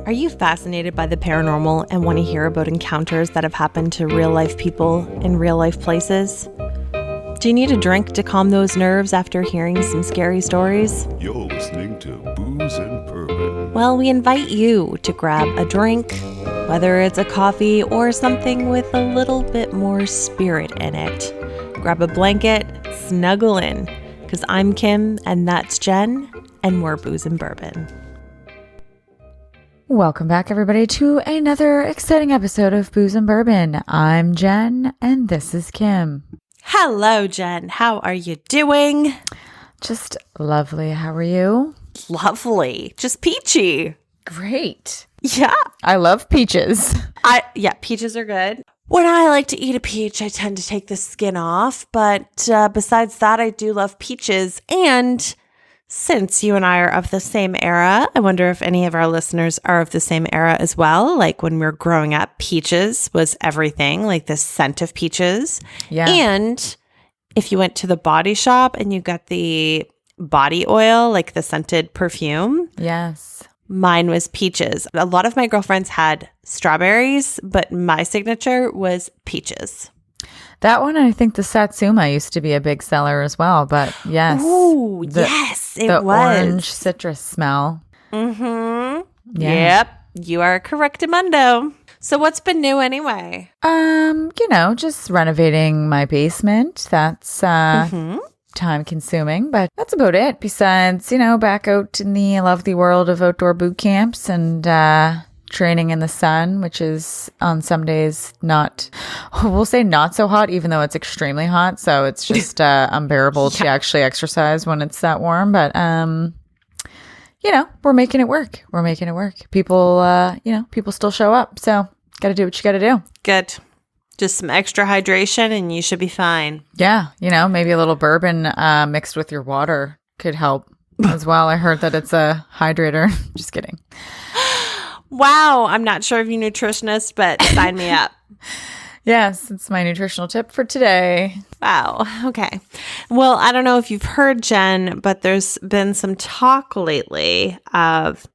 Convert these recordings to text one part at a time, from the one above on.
Are you fascinated by the paranormal and want to hear about encounters that have happened to real-life people in real-life places? Do you need a drink to calm those nerves after hearing some scary stories? You're listening to Booze and Bourbon. Well, we invite you to grab a drink, whether it's a coffee or something with a little bit more spirit in it. Grab a blanket, snuggle in, because I'm Kim and that's Jen, and we're Booze and Bourbon. Welcome back, everybody, to another exciting episode of Booze and Bourbon. I'm Jen, and this is Kim. Hello, Jen. How are you doing? Just lovely. How are you? Lovely. Just peachy. Great. Yeah. I love peaches. Peaches are good. When I like to eat a peach, I tend to take the skin off. But besides that, I do love peaches. And since you and I are of the same era, I wonder if any of our listeners are of the same era as well. Like when we were growing up, peaches was everything, like the scent of peaches. Yeah. And if you went to the body shop and you got the body oil, like the scented perfume. Yes. Mine was peaches. A lot of my girlfriends had strawberries, but my signature was peaches. That one, I think the Satsuma used to be a big seller as well, but yes. Ooh, yes, it the was. orange citrus smell. Mm-hmm. Yeah. Yep, you are correctamundo. So what's been new anyway? Just renovating my basement. That's time consuming, but that's about it. Besides, back out in the lovely world of outdoor boot camps and training in the sun, which is on some days we'll say not so hot, even though it's extremely hot. So it's just unbearable to actually exercise when it's that warm. But, we're making it work. People, people still show up. So got to do what you got to do. Good. Just some extra hydration and you should be fine. Yeah. Maybe a little bourbon mixed with your water could help as well. I heard that it's a hydrator. Just kidding. Wow, I'm not sure if you're a nutritionist, but sign me up. Yes, it's my nutritional tip for today. Wow, okay. Well, I don't know if you've heard, Jen, but there's been some talk lately of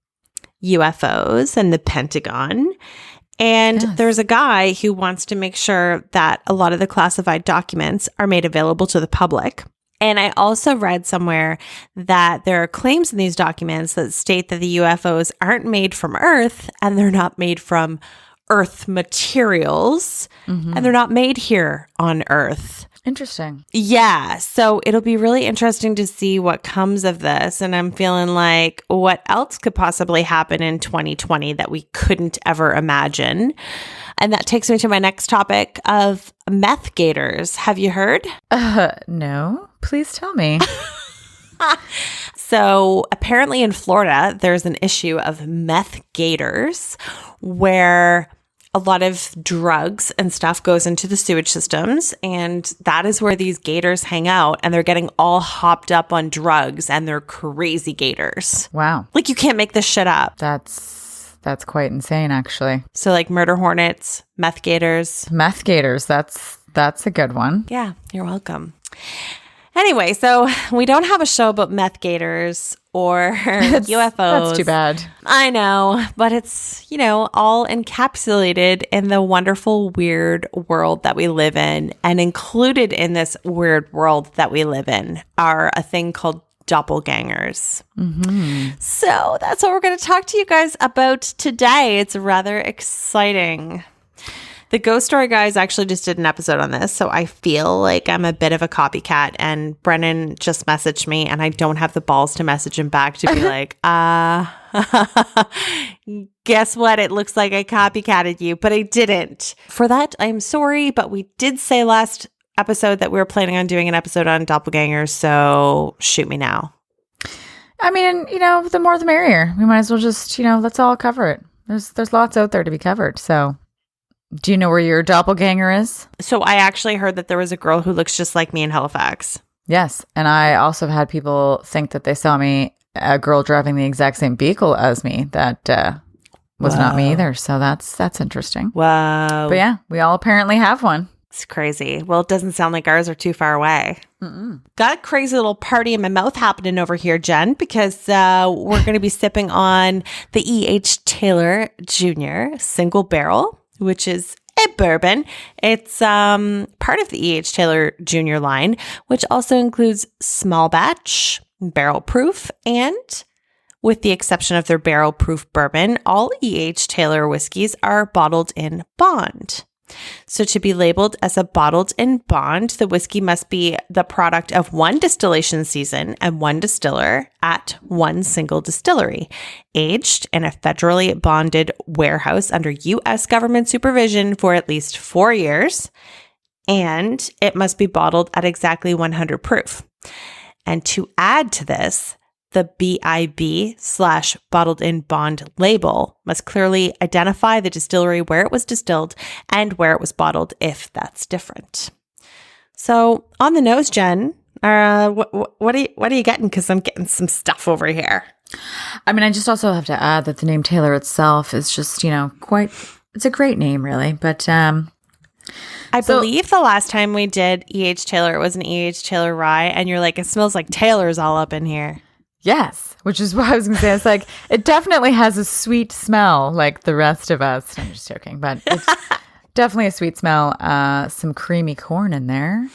UFOs and the Pentagon. And There's a guy who wants to make sure that a lot of the classified documents are made available to the public. And I also read somewhere that there are claims in these documents that state that the UFOs aren't made from Earth and they're not made from Earth materials and they're not made here on Earth. Interesting. Yeah. So it'll be really interesting to see what comes of this. And I'm feeling like what else could possibly happen in 2020 that we couldn't ever imagine. And that takes me to my next topic of meth gators. Have you heard? No. Please tell me. So apparently in Florida, there's an issue of meth gators where a lot of drugs and stuff goes into the sewage systems. And that is where these gators hang out. And they're getting all hopped up on drugs and they're crazy gators. Wow. Like you can't make this shit up. That's quite insane, actually. So like murder hornets, meth gators. Meth gators, that's a good one. Yeah, you're welcome. Anyway, so we don't have a show about meth gators or UFOs. That's too bad. I know, but it's, all encapsulated in the wonderful, weird world that we live in. And included in this weird world that we live in are a thing called Doppelgangers. So that's what we're going to talk to you guys about today. It's rather exciting. The Ghost Story guys actually just did an episode on this, so I feel like I'm a bit of a copycat, and Brennan just messaged me, and I don't have the balls to message him back to be like, guess what? It looks like I copycatted you, but I didn't. For that, I'm sorry, but we did say last episode that we were planning on doing an episode on doppelgangers, so shoot me now. I mean, the more the merrier. We might as well just, let's all cover it. There's lots out there to be covered, so... Do you know where your doppelganger is? So I actually heard that there was a girl who looks just like me in Halifax. Yes. And I also had people think that they saw a girl driving the exact same vehicle as me that was not me either. So that's interesting. Wow. But yeah, we all apparently have one. It's crazy. Well, it doesn't sound like ours are too far away. Got a crazy little party in my mouth happening over here, Jen, because we're going to be sipping on the E.H. Taylor Jr. single barrel, which is a bourbon. It's part of the E.H. Taylor Jr. line, which also includes small batch, barrel proof, and with the exception of their barrel proof bourbon, all E.H. Taylor whiskeys are bottled in bond. So to be labeled as a bottled in bond, the whiskey must be the product of one distillation season and one distiller at one single distillery, aged in a federally bonded warehouse under U.S. government supervision for at least 4 years, and it must be bottled at exactly 100 proof. And to add to this, the BIB/bottled in bond label must clearly identify the distillery where it was distilled and where it was bottled if that's different. So on the nose, Jen, what are you getting? Because I'm getting some stuff over here. I mean, I just also have to add that the name Taylor itself is just, it's a great name, really. But I believe the last time we did E.H. Taylor, it was an E.H. Taylor rye, and you're like, it smells like Taylor's all up in here. Yes, which is what I was going to say. It's like, it definitely has a sweet smell like the rest of us. I'm just joking, but it's definitely a sweet smell. Some creamy corn in there.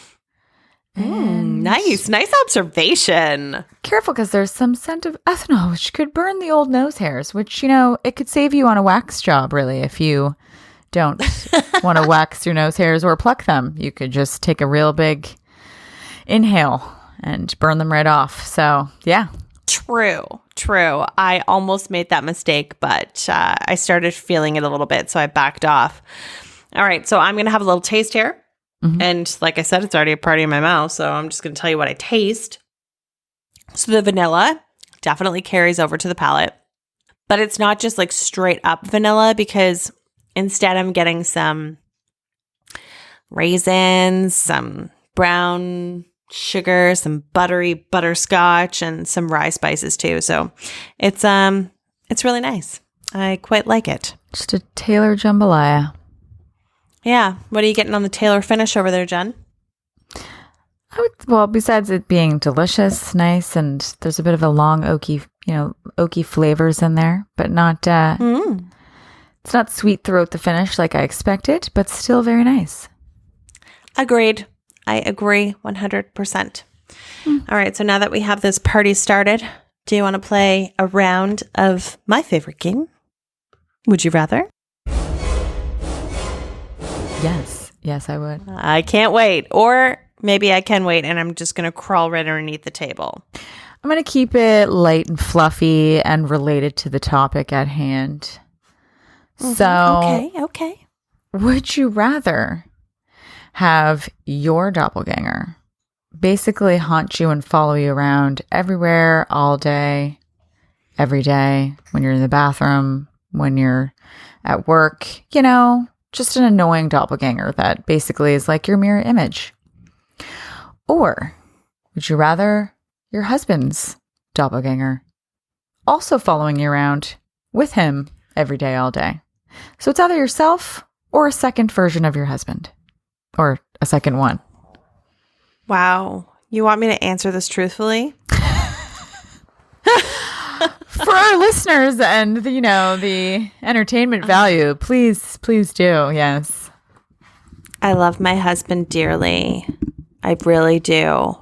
Nice observation. Careful, because there's some scent of ethanol, which could burn the old nose hairs, which, it could save you on a wax job, really, if you don't want to wax your nose hairs or pluck them. You could just take a real big inhale and burn them right off. So, yeah. True. I almost made that mistake, but I started feeling it a little bit, so I backed off. All right, so I'm going to have a little taste here. Mm-hmm. And like I said, it's already a party in my mouth, so I'm just going to tell you what I taste. So the vanilla definitely carries over to the palate, but it's not just like straight up vanilla, because instead I'm getting some raisins, some brown sugar, some buttery butterscotch, and some rye spices too. So it's really nice. I quite like it. Just a Taylor jambalaya. Yeah. What are you getting on the Taylor finish over there, Jen? Besides it being delicious, nice, and there's a bit of a long oaky flavors in there, but not it's not sweet throughout the finish like I expected, but still very nice. Agreed. I agree 100%. All right, so now that we have this party started, do you want to play a round of my favorite game? Would you rather? Yes, I would. I can't wait. Or maybe I can wait and I'm just going to crawl right underneath the table. I'm going to keep it light and fluffy and related to the topic at hand. Mm-hmm. So, okay. Would you rather have your doppelganger basically haunt you and follow you around everywhere, all day, every day, when you're in the bathroom, when you're at work, just an annoying doppelganger that basically is like your mirror image? Or would you rather your husband's doppelganger also following you around with him every day, all day? So it's either yourself or a second version of your husband. Or a second one. Wow. You want me to answer this truthfully? For our listeners and the entertainment value, please do. Yes. I love my husband dearly. I really do.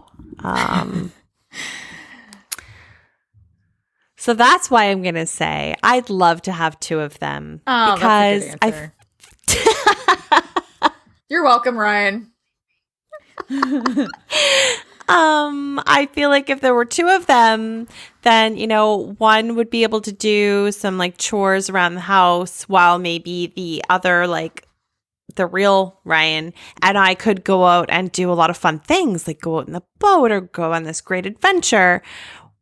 So that's why I'm going to say I'd love to have two of them. Oh, because that's a good answer. You're welcome, Ryan. I feel like if there were two of them, then, one would be able to do some like chores around the house while maybe the other, like the real Ryan and I could go out and do a lot of fun things, like go out in the boat or go on this great adventure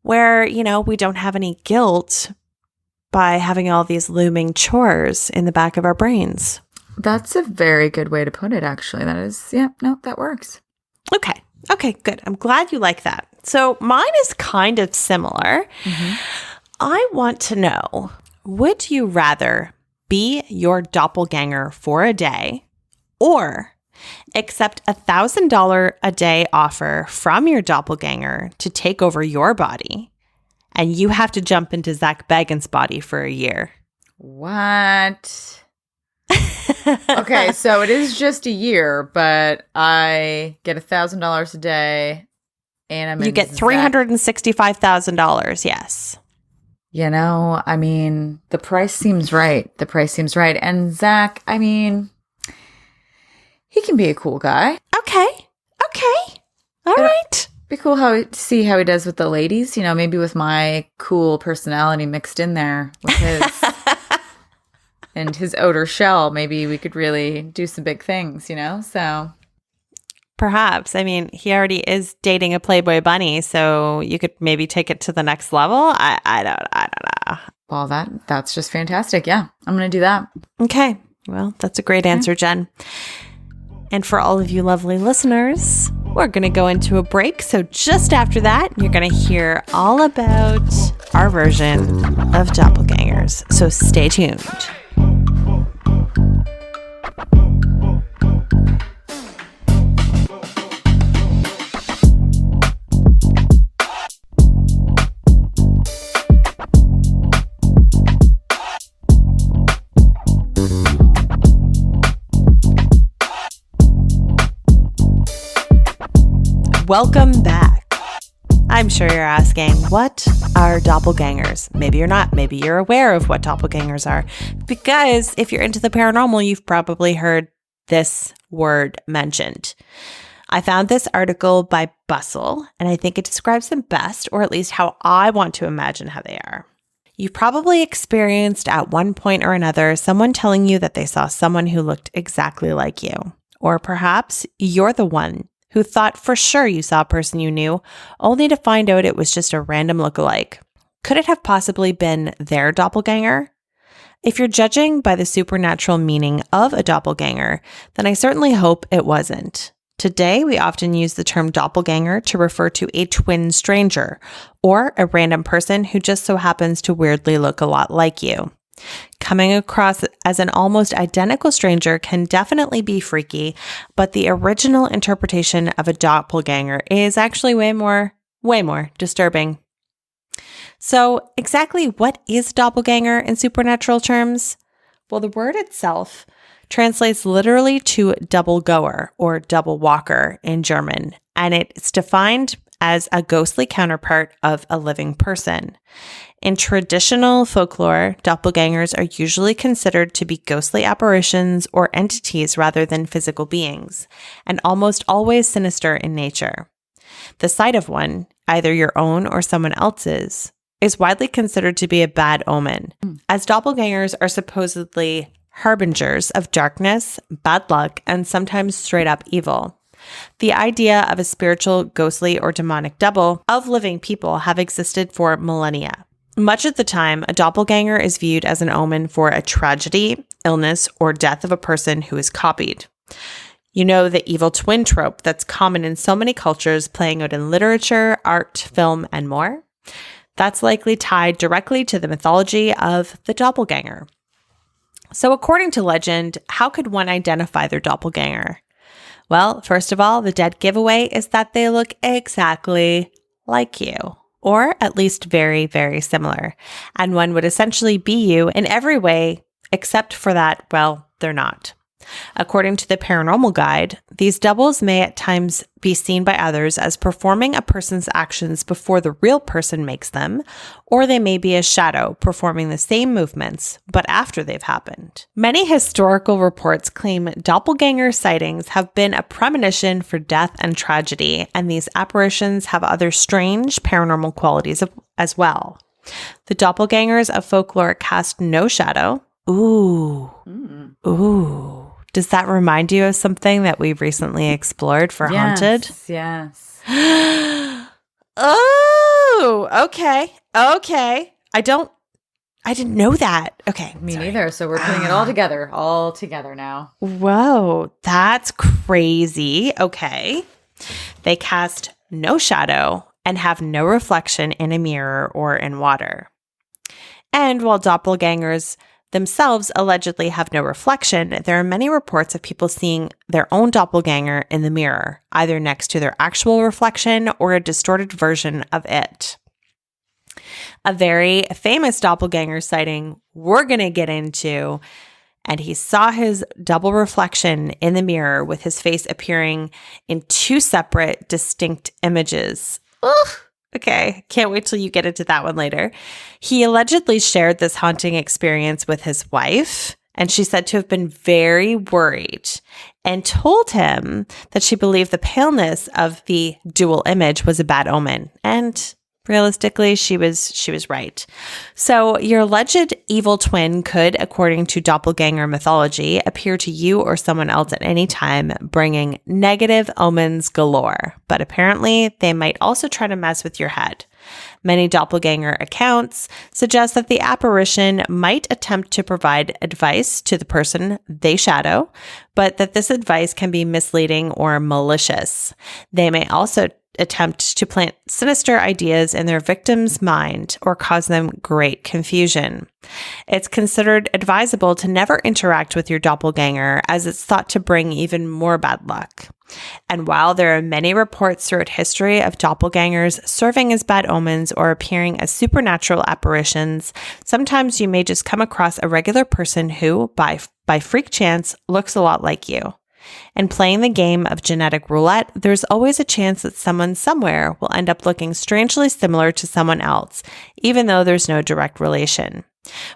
where, we don't have any guilt by having all these looming chores in the back of our brains. That's a very good way to put it, actually. That is, that works. Okay, good. I'm glad you like that. So mine is kind of similar. Mm-hmm. I want to know, would you rather be your doppelganger for a day or Accept a $1,000 a day offer from your doppelganger to take over your body, and you have to jump into Zach Bagans' body for a year. What? Okay, so it is just a year, but I get $1,000 a day, and you get $365,000. Yes. You know, I mean, the price seems right. And Zach, I mean, he can be a cool guy. Okay. All right. Be cool to see how he does with the ladies. You know, maybe with my cool personality mixed in there with his and his outer shell. Maybe we could really do some big things. You know, so perhaps. I mean, he already is dating a Playboy bunny, so you could maybe take it to the next level. I don't know. Well, that's just fantastic. Yeah, I'm gonna do that. Okay. Well, that's a great answer, Jen. And for all of you lovely listeners, we're going to go into a break. So just after that, you're going to hear all about our version of Doppelgangers. So stay tuned. Welcome back. I'm sure you're asking, what are doppelgangers? Maybe you're not. Maybe you're aware of what doppelgangers are. Because if you're into the paranormal, you've probably heard this word mentioned. I found this article by Bustle, and I think it describes them best, or at least how I want to imagine how they are. You've probably experienced at one point or another someone telling you that they saw someone who looked exactly like you. Or perhaps you're the one who thought for sure you saw a person you knew, only to find out it was just a random lookalike. Could it have possibly been their doppelganger? If you're judging by the supernatural meaning of a doppelganger, then I certainly hope it wasn't. Today, we often use the term doppelganger to refer to a twin stranger, or a random person who just so happens to weirdly look a lot like you. Coming across as an almost identical stranger can definitely be freaky, but the original interpretation of a doppelganger is actually way more disturbing. So exactly what is doppelganger in supernatural terms? Well, the word itself translates literally to double goer or double walker in German, and it's defined as a ghostly counterpart of a living person. In traditional folklore, doppelgangers are usually considered to be ghostly apparitions or entities rather than physical beings, and almost always sinister in nature. The sight of one, either your own or someone else's, is widely considered to be a bad omen, as doppelgangers are supposedly harbingers of darkness, bad luck, and sometimes straight up evil. The idea of a spiritual, ghostly, or demonic double of living people have existed for millennia. Much of the time, a doppelganger is viewed as an omen for a tragedy, illness, or death of a person who is copied. You know, the evil twin trope that's common in so many cultures, playing out in literature, art, film, and more. That's likely tied directly to the mythology of the doppelganger. So according to legend, how could one identify their doppelganger? Well, first of all, the dead giveaway is that they look exactly like you, or at least very, very similar. And one would essentially be you in every way, except for that, well, they're not. According to the Paranormal Guide, these doubles may at times be seen by others as performing a person's actions before the real person makes them, or they may be a shadow performing the same movements, but after they've happened. Many historical reports claim doppelganger sightings have been a premonition for death and tragedy, and these apparitions have other strange paranormal qualities as well. The doppelgangers of folklore cast no shadow. Ooh. Does that remind you of something that we've recently explored for Haunted? Yes. Oh, okay. I didn't know that. Okay. Me neither. So we're putting it all together now. Whoa, that's crazy. Okay. They cast no shadow and have no reflection in a mirror or in water. And while doppelgangers themselves allegedly have no reflection, there are many reports of people seeing their own doppelganger in the mirror, either next to their actual reflection or a distorted version of it. A very famous doppelganger sighting we're going to get into, and he saw his double reflection in the mirror with his face appearing in two separate, distinct images. Ugh. Okay, can't wait till you get into that one later. He allegedly shared this haunting experience with his wife, and she's said to have been very worried and told him that she believed the paleness of the dual image was a bad omen. And realistically, she was right. So your alleged evil twin could, according to doppelganger mythology, appear to you or someone else at any time, bringing negative omens galore. But apparently, they might also try to mess with your head. Many doppelganger accounts suggest that the apparition might attempt to provide advice to the person they shadow, but that this advice can be misleading or malicious. They may also attempt to plant sinister ideas in their victim's mind or cause them great confusion. It's considered advisable to never interact with your doppelganger, as it's thought to bring even more bad luck. And while there are many reports throughout history of doppelgangers serving as bad omens or appearing as supernatural apparitions, sometimes you may just come across a regular person who, by freak chance, looks a lot like you. In playing the game of genetic roulette, there's always a chance that someone somewhere will end up looking strangely similar to someone else, even though there's no direct relation.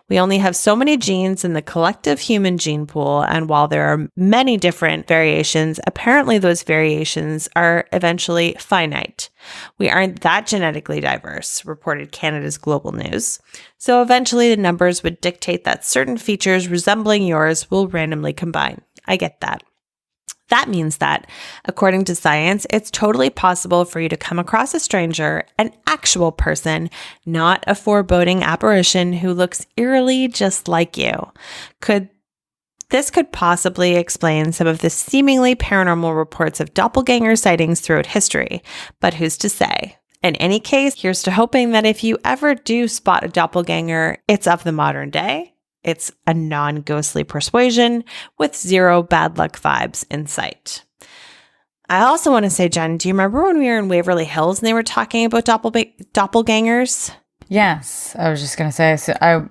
We only have so many genes in the collective human gene pool, and while there are many different variations, apparently those variations are eventually finite. We aren't that genetically diverse, reported Canada's Global News. So eventually the numbers would dictate that certain features resembling yours will randomly combine. I get that. That means that, according to science, it's totally possible for you to come across a stranger, an actual person, not a foreboding apparition who looks eerily just like you. This could possibly explain some of the seemingly paranormal reports of doppelganger sightings throughout history, but who's to say? In any case, here's to hoping that if you ever do spot a doppelganger, it's of the modern day. It's a non-ghostly persuasion with zero bad luck vibes in sight. I also want to say, Jen, do you remember when we were in Waverly Hills and they were talking about doppelgangers? Yes. I was just going to say, so I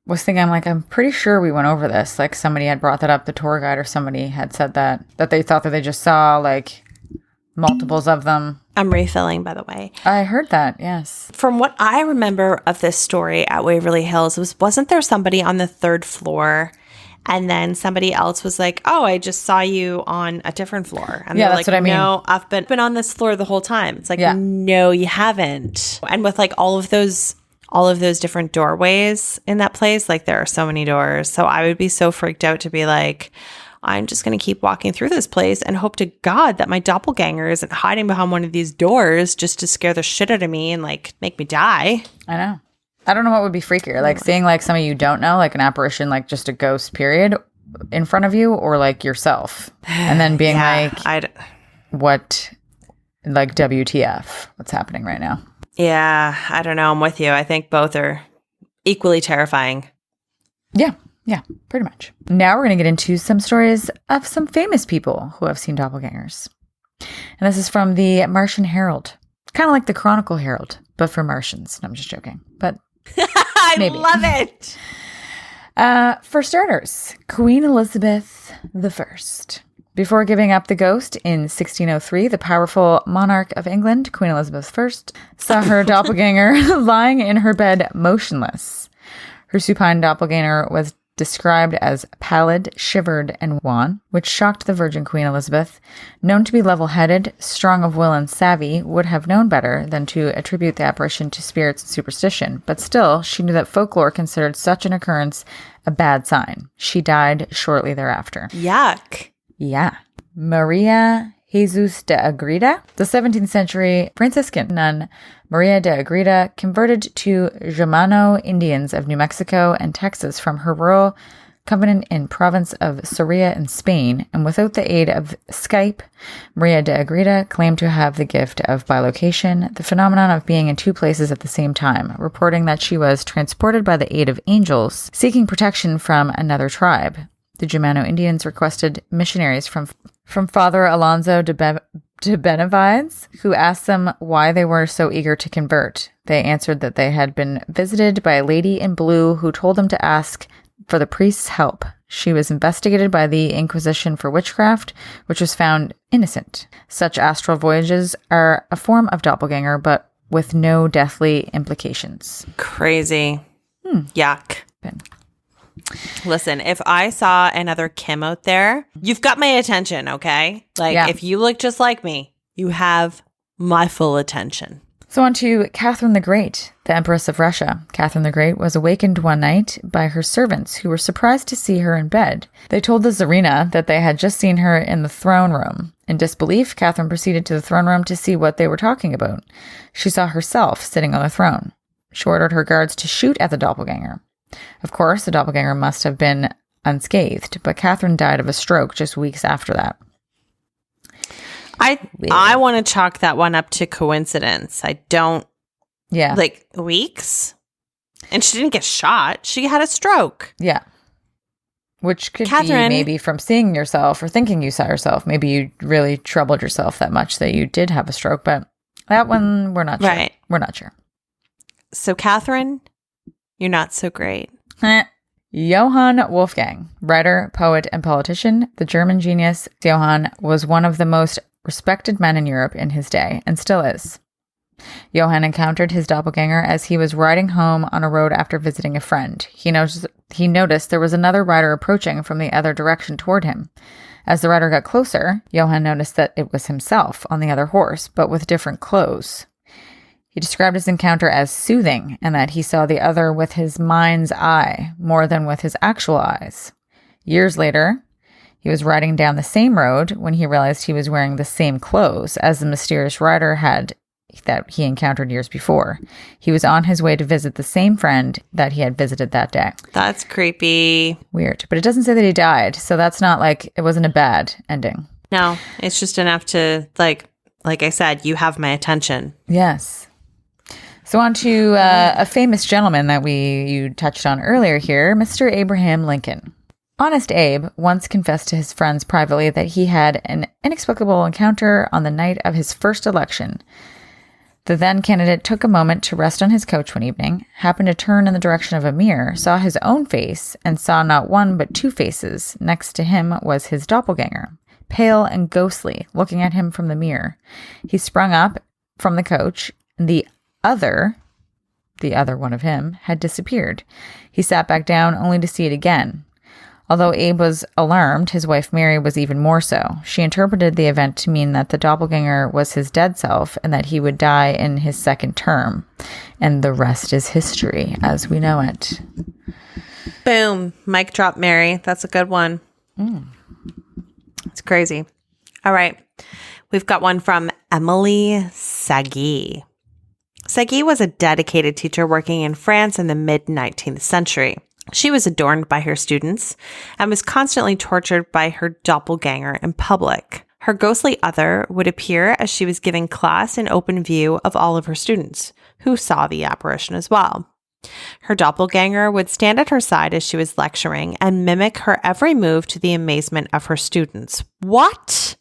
was thinking, I'm pretty sure we went over this. Like somebody had brought that up, the tour guide or somebody had said that they thought that they just saw like multiples of them. I'm refilling, by the way. I heard that, yes. From what I remember of this story at Waverly Hills, wasn't there somebody on the third floor and then somebody else was like, oh, I just saw you on a different floor. And yeah, they're that's like, what I mean. No, I've been on this floor the whole time. It's like, No, you haven't. And with like all of those different doorways in that place, like there are so many doors. So I would be so freaked out to be like, I'm just going to keep walking through this place and hope to God that my doppelganger isn't hiding behind one of these doors just to scare the shit out of me and like make me die. I know. I don't know what would be freakier, like seeing like somebody you don't know, like an apparition, like just a ghost period in front of you, or like yourself, and then being what, like WTF, what's happening right now? Yeah, I don't know. I'm with you. I think both are equally terrifying. Yeah, pretty much. Now we're going to get into some stories of some famous people who have seen doppelgangers. And this is from the Martian Herald. Kind of like the Chronicle Herald, but for Martians. No, I'm just joking. But I love it. For starters, Queen Elizabeth I. Before giving up the ghost in 1603, the powerful monarch of England, Queen Elizabeth I, saw her doppelganger lying in her bed motionless. Her supine doppelganger was described as pallid, shivered, and wan, which shocked the Virgin Queen Elizabeth. Known to be level-headed, strong of will, and savvy, would have known better than to attribute the apparition to spirits and superstition, but still, she knew that folklore considered such an occurrence a bad sign. She died shortly thereafter. Yuck. Yeah. Maria Jesus de Agreda, the 17th century Franciscan nun Maria de Agreda, converted to Germano Indians of New Mexico and Texas from her rural Covenant in province of Soria in Spain, and without the aid of Skype, Maria de Agreda claimed to have the gift of bilocation, the phenomenon of being in two places at the same time, reporting that she was transported by the aid of angels, seeking protection from another tribe. The Germano Indians requested missionaries from Father Alonso de Benavides, who asked them why they were so eager to convert. They answered that they had been visited by a lady in blue who told them to ask for the priest's help. She was investigated by the Inquisition for witchcraft, which was found innocent. Such astral voyages are a form of doppelganger, but with no deathly implications. Crazy. Yuck. Listen, if I saw another Kim out there, you've got my attention, okay? If you look just like me, you have my full attention. So on to Catherine the Great, the Empress of Russia. Catherine the Great was awakened one night by her servants, who were surprised to see her in bed. They told the Tsarina that they had just seen her in the throne room. In disbelief, Catherine proceeded to the throne room to see what they were talking about. She saw herself sitting on the throne. She ordered her guards to shoot at the doppelganger. Of course, the doppelganger must have been unscathed, but Catherine died of a stroke just weeks after that. I want to chalk that one up to coincidence. I don't. Yeah. Weeks? And she didn't get shot. She had a stroke. Yeah. Which could be maybe from seeing yourself or thinking you saw yourself. Maybe you really troubled yourself that much that you did have a stroke, but that one, we're not sure. Right. We're not sure. So, Catherine, you're not so great. Johann Wolfgang, writer, poet, and politician, the German genius Johann was one of the most respected men in Europe in his day, and still is. Johann encountered his doppelganger as he was riding home on a road after visiting a friend. He noticed there was another rider approaching from the other direction toward him. As the rider got closer, Johann noticed that it was himself on the other horse, but with different clothes. He described his encounter as soothing, and that he saw the other with his mind's eye more than with his actual eyes. Years later, he was riding down the same road when he realized he was wearing the same clothes as the mysterious rider that he encountered years before. He was on his way to visit the same friend that he had visited that day. That's creepy. Weird. But it doesn't say that he died, so that's not it wasn't a bad ending. No, it's just enough to, like I said, you have my attention. Yes. So on to a famous gentleman that you touched on earlier here, Mr. Abraham Lincoln. Honest Abe once confessed to his friends privately that he had an inexplicable encounter on the night of his first election. The then candidate took a moment to rest on his couch one evening, happened to turn in the direction of a mirror, saw his own face, and saw not one but two faces. Next to him was his doppelganger, pale and ghostly, looking at him from the mirror. He sprung up from the couch, and the other one of him, had disappeared. He sat back down only to see it again. Although Abe was alarmed, his wife Mary was even more so. She interpreted the event to mean that the doppelganger was his dead self and that he would die in his second term. And the rest is history as we know it. Boom. Mic drop, Mary. That's a good one. It's crazy. All right. We've got one from Emily Sagui. Sagui was a dedicated teacher working in France in the mid-19th century. She was adorned by her students and was constantly tortured by her doppelganger in public. Her ghostly other would appear as she was giving class in open view of all of her students, who saw the apparition as well. Her doppelganger would stand at her side as she was lecturing and mimic her every move to the amazement of her students. What?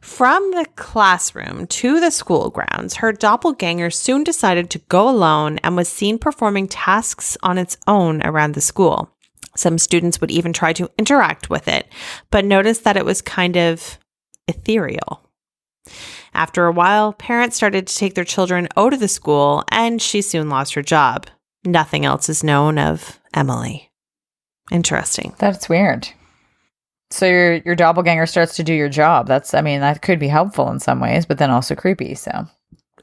From the classroom to the school grounds, her doppelganger soon decided to go alone and was seen performing tasks on its own around the school. Some students would even try to interact with it, but noticed that it was kind of ethereal. After a while, parents started to take their children out of the school, and she soon lost her job. Nothing else is known of Emily. Interesting. That's weird. So your doppelganger starts to do your job. That could be helpful in some ways, but then also creepy. So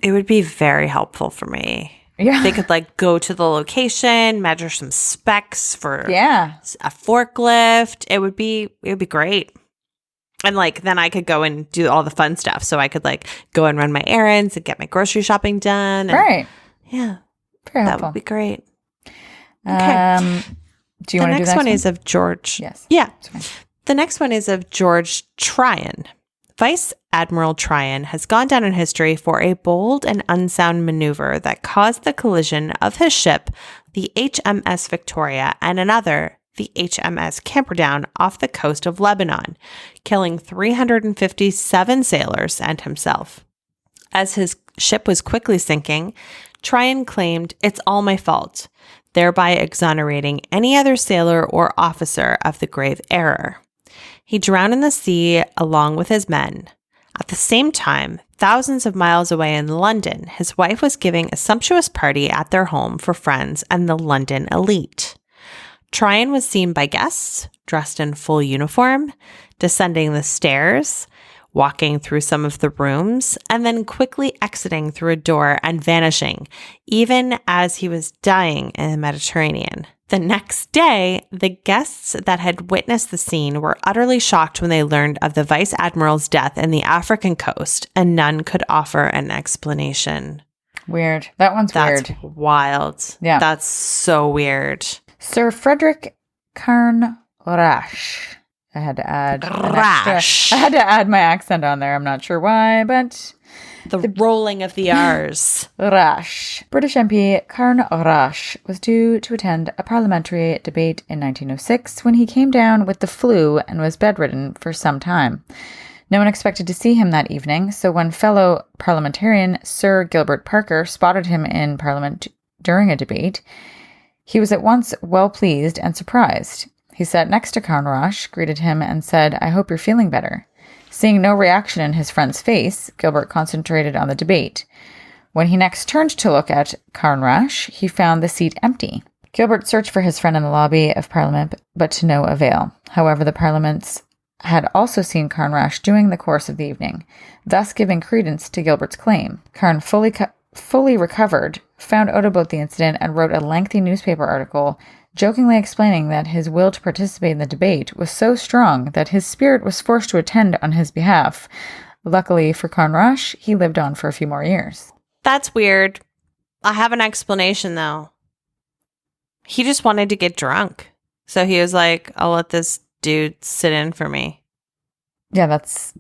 it would be very helpful for me. Yeah. They could go to the location, measure some specs for a forklift. It would be great. And then I could go and do all the fun stuff. So I could go and run my errands and get my grocery shopping done. Right. Yeah. Very helpful. That would be great. Okay. Do you want to do that? The next one is of George. Yes. Yeah. The next one is of George Tryon. Vice Admiral Tryon has gone down in history for a bold and unsound maneuver that caused the collision of his ship, the HMS Victoria, and another, the HMS Camperdown, off the coast of Lebanon, killing 357 sailors and himself. As his ship was quickly sinking, Tryon claimed, "It's all my fault," thereby exonerating any other sailor or officer of the grave error. He drowned in the sea along with his men. At the same time, thousands of miles away in London, his wife was giving a sumptuous party at their home for friends and the London elite. Tryon was seen by guests, dressed in full uniform, descending the stairs, walking through some of the rooms, and then quickly exiting through a door and vanishing, even as he was dying in the Mediterranean. The next day, the guests that had witnessed the scene were utterly shocked when they learned of the Vice Admiral's death in the African coast, and none could offer an explanation. Weird. That one's weird. That's wild. Yeah. That's so weird. Sir Frederick Carnrash. I had to add Rash. I had to add my accent on there. I'm not sure why, but The rolling of the R's. Rash. British MP Carnrash was due to attend a parliamentary debate in 1906 when he came down with the flu and was bedridden for some time. No one expected to see him that evening, so when fellow parliamentarian Sir Gilbert Parker spotted him in Parliament during a debate, he was at once well pleased and surprised. He sat next to Carnrash, greeted him, and said, "I hope you're feeling better." Seeing no reaction in his friend's face, Gilbert concentrated on the debate. When he next turned to look at Carnrash, he found the seat empty. Gilbert searched for his friend in the lobby of Parliament, but to no avail. However, the Parliaments had also seen Carnrash during the course of the evening, thus giving credence to Gilbert's claim. Carn fully recovered, found out about the incident, and wrote a lengthy newspaper article jokingly explaining that his will to participate in the debate was so strong that his spirit was forced to attend on his behalf. Luckily for Carnrash, he lived on for a few more years. That's weird. I have an explanation, though. He just wanted to get drunk. So he was like, I'll let this dude sit in for me. Yeah, that's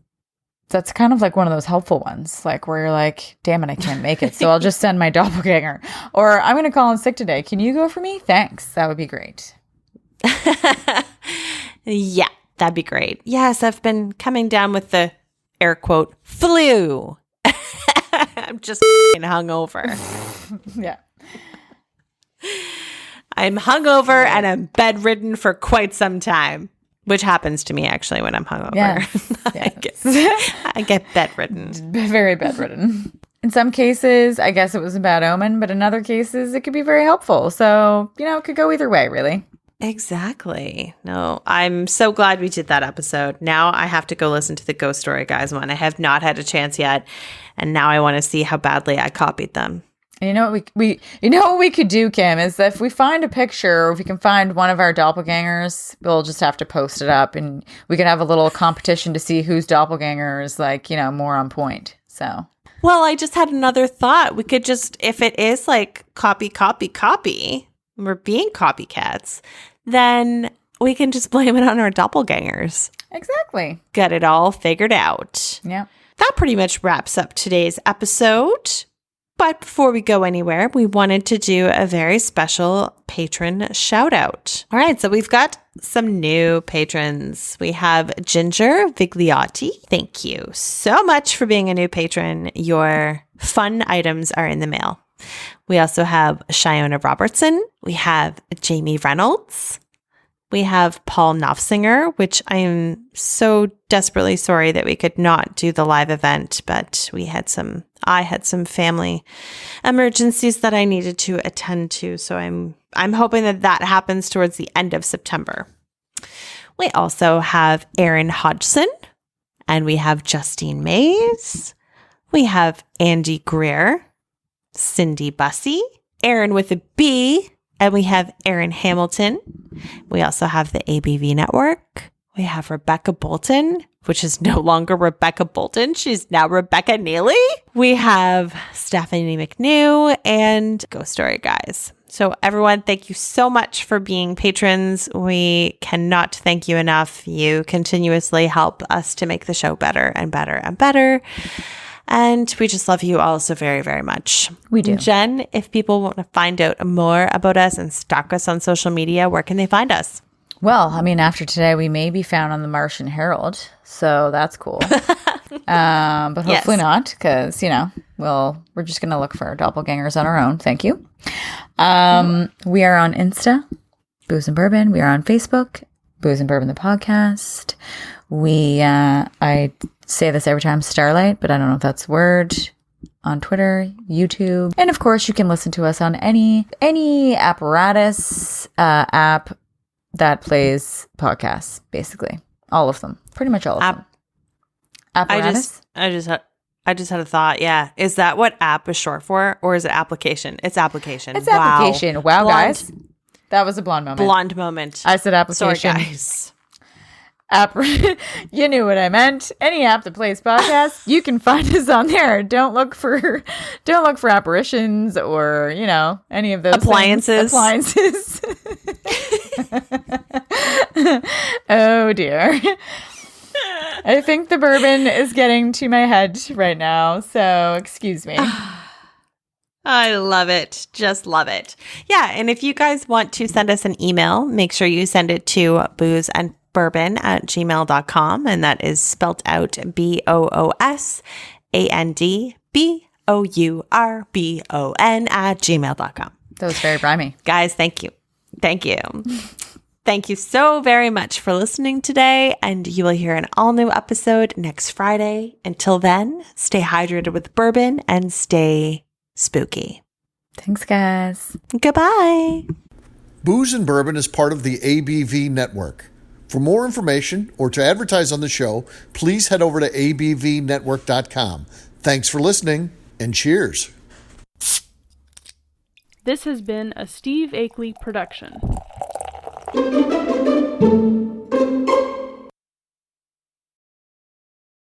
kind of like one of those helpful ones, like where you're like, damn it, I can't make it, so I'll just send my doppelganger. Or I'm going to call in sick today. Can you go for me? Thanks. That would be great. Yeah, that'd be great. Yes, I've been coming down with the air quote flu. I'm just hungover. Yeah. I'm hungover and I'm bedridden for quite some time. Which happens to me, actually, when I'm hungover. Yes. I get bedridden. Very bedridden. In some cases, I guess it was a bad omen, but in other cases, it could be very helpful. So, it could go either way, really. Exactly. No, I'm so glad we did that episode. Now I have to go listen to the Ghost Story Guys one. I have not had a chance yet, and now I want to see how badly I copied them. And what we could do, Kim, is that if we find a picture, or if we can find one of our doppelgangers, we'll just have to post it up, and we can have a little competition to see whose doppelganger is more on point. So, well, I just had another thought. We could just, if it is like copy, we're being copycats, then we can just blame it on our doppelgangers. Exactly. Get it all figured out. Yeah. That pretty much wraps up today's episode. But before we go anywhere, we wanted to do a very special patron shout out. All right, so we've got some new patrons. We have Ginger Vigliotti. Thank you so much for being a new patron. Your fun items are in the mail. We also have Shiona Robertson. We have Jamie Reynolds. We have Paul Knopfsinger, which I am so desperately sorry that we could not do the live event, but I had some family emergencies that I needed to attend to. So I'm hoping that happens towards the end of September. We also have Aaron Hodgson, and we have Justine Mays. We have Andy Greer, Cindy Bussey, Aaron with a B, and we have Aaron Hamilton. We also have the ABV Network. We have Rebecca Bolton, which is no longer Rebecca Bolton. She's now Rebecca Neely. We have Stephanie McNew and Ghost Story Guys. So everyone, thank you so much for being patrons. We cannot thank you enough. You continuously help us to make the show better and better and better. And we just love you all so very, very much. We do. Jen, if people want to find out more about us and stalk us on social media, where can they find us? Well, I mean, after today, we may be found on the Martian Herald, so that's cool. But hopefully not, because, we're just going to look for doppelgangers on our own. Thank you. We are on Insta, Booze and Bourbon. We are on Facebook, Booze and Bourbon, the podcast. I say this every time, Starlight, but I don't know if that's a word. On Twitter, YouTube. And of course, you can listen to us on any apparatus app that plays podcasts, basically. All of them. Pretty much all of them. Apparatus? I just had a thought. Yeah. Is that what app is short for? Or is it application? It's application. It's application. Wow, guys. That was a blonde moment. Blonde moment. I said application. Sorry, guys. You knew what I meant. Any app that plays podcasts, you can find us on there. Don't look for apparitions or any of those appliances. Oh dear. I think the bourbon is getting to my head right now, so excuse me. I love it. Just love it. Yeah, and if you guys want to send us an email, make sure you send it to boozeandbourbon@gmail.com, and that is spelt out BOOSANDBOURBON@gmail.com. That was very rhymey. Guys, thank you. Thank you. Thank you so very much for listening today, and you will hear an all-new episode next Friday. Until then, stay hydrated with bourbon and stay spooky. Thanks, guys. Goodbye. Booze and Bourbon is part of the ABV network. For more information or to advertise on the show, please head over to abvnetwork.com. Thanks for listening, and cheers. This has been a Steve Akeley production.